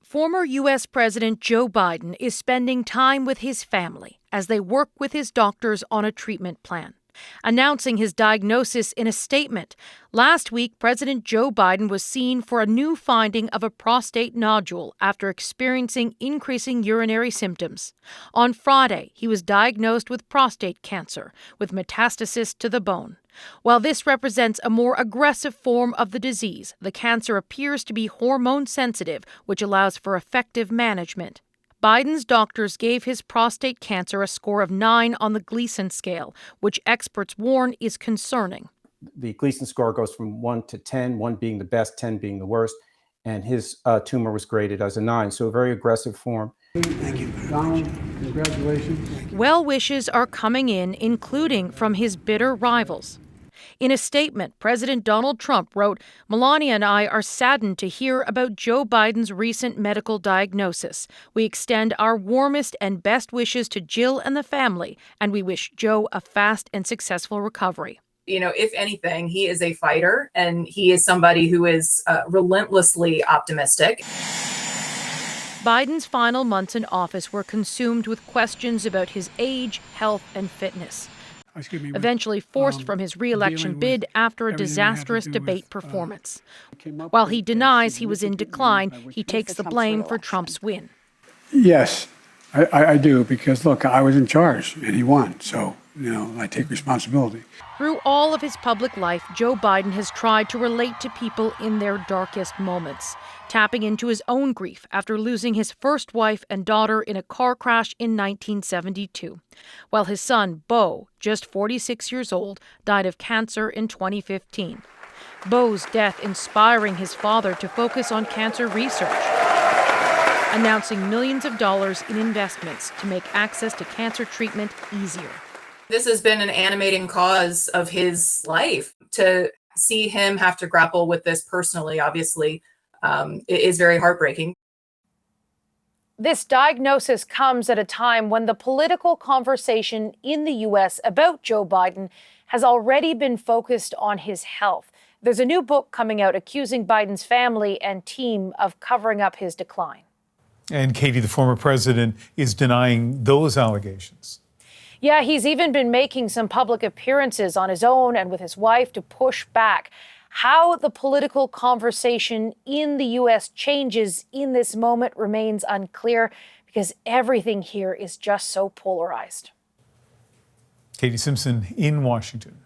Former U.S. President Joe Biden is spending time with his family as they work with his doctors on a treatment plan. Announcing his diagnosis in a statement, last week President Joe Biden was seen for a new finding of a prostate nodule after experiencing increasing urinary symptoms. On Friday, he was diagnosed with prostate cancer, with metastasis to the bone. While this represents a more aggressive form of the disease, the cancer appears to be hormone-sensitive, which allows for effective management. Biden's doctors gave his prostate cancer a score of 9 on the Gleason scale, which experts warn is concerning. The Gleason score goes from 1 to 10, 1 being the best, 10 being the worst, and his tumor was graded as a 9, so a very aggressive form. Thank you. Donald, congratulations. Well wishes are coming in, including from his bitter rivals. In a statement, President Donald Trump wrote, "Melania and I are saddened to hear about Joe Biden's recent medical diagnosis. We extend our warmest and best wishes to Jill and the family, and we wish Joe a fast and successful recovery." You know, if anything, he is a fighter, and he is somebody who is relentlessly optimistic. Biden's final months in office were consumed with questions about his age, health, and fitness. Eventually forced from his re-election bid after a disastrous debate performance. While he denies he was in decline, he takes the blame for Trump's win. Yes, I do, because, look, I was in charge and he won. So, I take responsibility. Through all of his public life, Joe Biden has tried to relate to people in their darkest moments, tapping into his own grief after losing his first wife and daughter in a car crash in 1972, while his son, Beau, just 46 years old, died of cancer in 2015. Beau's death inspiring his father to focus on cancer research, announcing millions of dollars in investments to make access to cancer treatment easier. This has been an animating cause of his life. To see him have to grapple with this personally, obviously, it is very heartbreaking. This diagnosis comes at a time when the political conversation in the U.S. about Joe Biden has already been focused on his health. There's a new book coming out accusing Biden's family and team of covering up his decline. And Katie, the former president, is denying those allegations. Yeah, he's even been making some public appearances on his own and with his wife to push back. How the political conversation in the U.S. changes in this moment remains unclear because everything here is just so polarized. Katie Simpson in Washington.